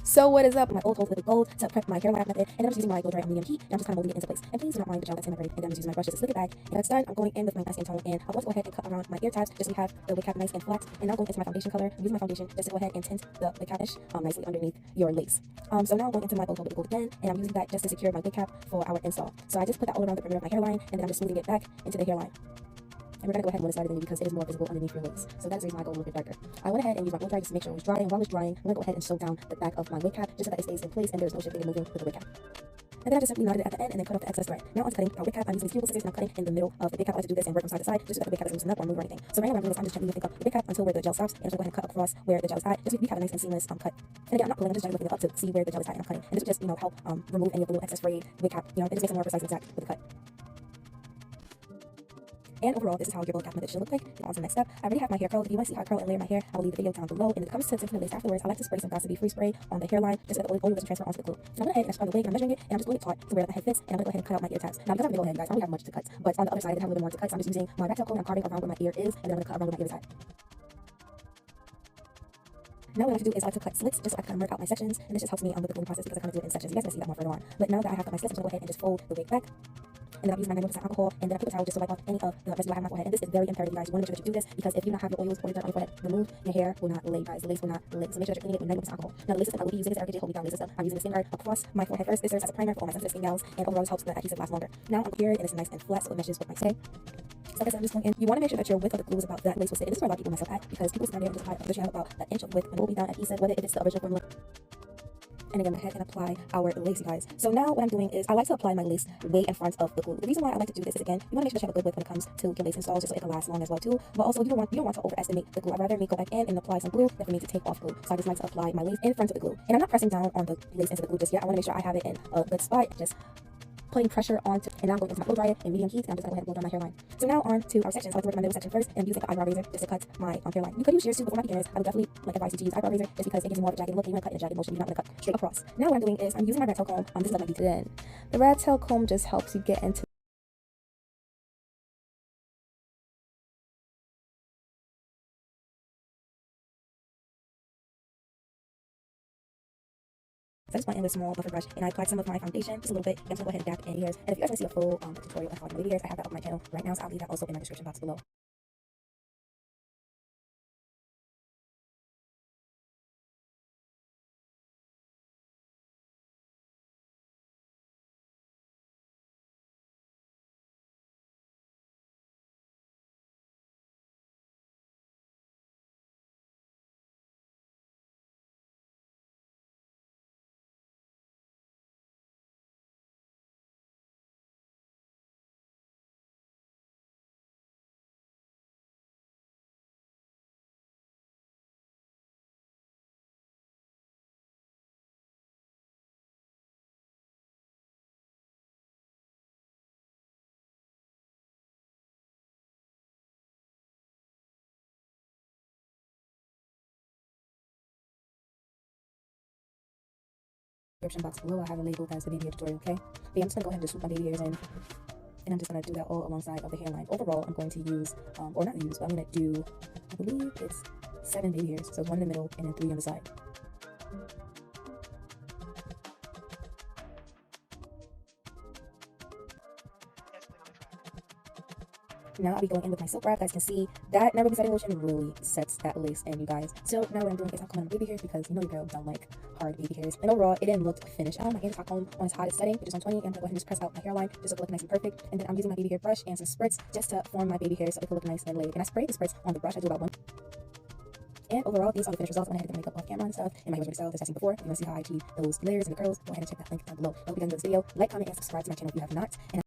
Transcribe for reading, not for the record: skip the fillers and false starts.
So what is up? My old liquid gold to prep my hairline method, and I'm just using my blow dry on medium heat. And I'm just kind of molding it into place. And please do not mind the gel that's in my braid. And I'm just using my brush just to slick it back. And when it's done, I'm going in with my skin tone, and I'm going to go ahead and cut around my ear tabs just so we have the wig cap nice and flat. And now I'm going into my foundation color. I'm using my foundation just to go ahead and tint the wig capish nicely underneath your lace. So now I'm going into my old liquid gold again, and I'm using that just to secure my wig cap for our install. So I just put that all around the perimeter of my hairline, and then I'm just smoothing it back into the hairline. And we're going to go ahead and move it than me because it is more visible underneath your lace. So that's the reason why I go a little bit darker. I went ahead and used my blow dry just to make sure it was dry. And while it's drying, I'm going to go ahead and sew down the back of my wig cap just so that it stays in place and there's no shifting and moving with the wig cap. And then I just simply knotted it at the end and then cut off the excess thread. Now I'm cutting our wig cap. I'm using these scissors and I'm cutting in the middle of the wig cap. I like to do this and work from side to side just so that the wig cap doesn't loosen up or move or anything. So right now what I'm doing is I'm just gently lifting up the wig cap until where the gel stops, and I'm just going to go ahead and cut across where the gel is at. Just so we have a nice and seamless cut. And again, I'm not pulling, I'm just gently lifting it up to see where the gel is at, and I'm cutting. And this will just, help remove any of the little excess frayed wig cap. It just makes it more precise and exact with the cut. And overall, this is how your wig cap method should look like. And on to the next step. I already have my hair curled. If you want to see how I curl and layer my hair, I will leave the video down below. And if it comes to tinting the lace afterwards, I like to spray some Gossipy free spray on the hairline just so that the oil doesn't transfer onto the glue. So I'm going to go ahead and spray the wig, and I'm measuring it, and I'm just going to taut to where the head fits, and I'm going to go ahead and cut out my ear tabs. Now, because I'm going to go ahead, guys, I don't have much to cut, but on the other side, I did have a little bit more to cut, so I'm just using my rat tail comb and I'm carving around where my ear is, and then I'm going to cut around where my ear is at. Now what I like to do is I like to cut slits just so I can mark out my sections, and this just helps me with the gluing process because I kind of do it in sections. You guys can see that more further on. But now that I have cut my slits, I'm going to go ahead and just fold the wig back. And then I'm using my 90% alcohol, and then I put a towel just to wipe off any of the residue I have on my forehead. And this is very imperative, you guys. You want to make sure that you do this because if you do not have your oils or dirt on your forehead removed, your hair will not lay, guys. The lace will not lay. So make sure that you're cleaning it with 90% alcohol. Now the lace system I will be using is Hold Me Down lace system. I'm using the skin guard across my forehead first. This serves as a primer for all my sensitive skin gals, and overall this helps the adhesive last longer. Now I'm here and it's nice and flat, so it meshes with my stay. So like I said, I'm just going in. You want to make sure that your width of the glue is about that lace will sit. And this is where a lot of people mess up at because people stand there and just apply it. You have about an inch of width and Hold Me Down adhesive, whether it's the original formula. And again, go ahead and apply our lace, you guys. So now what I'm doing is I like to apply my lace way in front of the glue. The reason why I like to do this is, again, you want to make sure that you have a good width when it comes to your lace installs just so it can last long as well too. But also you don't want to overestimate the glue. I'd rather me go back in and apply some glue than for me to take off glue. So I just like to apply my lace in front of the glue. And I'm not pressing down on the lace into the glue just yet. I want to make sure I have it in a good spot. Just putting pressure onto, and now I'm going into my blow dryer in medium heat, and I'm just going to go ahead and blow dry my hairline. So now on to our sections. I like to work in my middle section first, and I'm using an eyebrow razor just to cut my hairline. You could use shears too, but for my beginners, I would definitely advise you to use eyebrow razor just because it gives you more of a jagged look. You want to cut in a jagged motion, you don't want to cut straight across. Now what I'm doing is I'm using my rat tail comb. This is like my detail. The rat tail comb just helps you get into I just went in with a small buffer brush and I applied some of my foundation just a little bit. I'm just going to go ahead and dab any hairs. And if you guys want to see a full tutorial on how to my baby hairs, I have that on my channel right now, so I'll leave that also in my description box below. Description box below, I have a label that's the baby hair tutorial, okay? But yeah, I'm just going to go ahead and just swoop my baby hairs in, and I'm just going to do that all alongside of the hairline. Overall, I'm going to use, or not use, but I'm going to do, I believe it's 7 baby hairs. So it's 1 in the middle and then 3 on the side. Now I'll be going in with my silk wrap. As you can see, that never be setting lotion really sets that lace in, you guys. So now what I'm doing is I'm combing baby hairs because you know your girl don't like hard baby hairs. And overall, it didn't look finished. My hair is hot comb on its hottest setting, which is on 20. And I'm going to go ahead and just press out my hairline just so it look nice and perfect. And then I'm using my baby hair brush and some spritz just to form my baby hair so it will look nice and laid. And I spray the spritz on the brush. I do about 1. And overall, these are the finished results. I went ahead and get the makeup off camera and stuff. And my hair was ready to sell, as I seen before. If you want to see how I achieve those layers and the curls, go ahead and check that link down below. I hope you guys enjoyed this video. Like, comment, and subscribe to my channel if you have not. And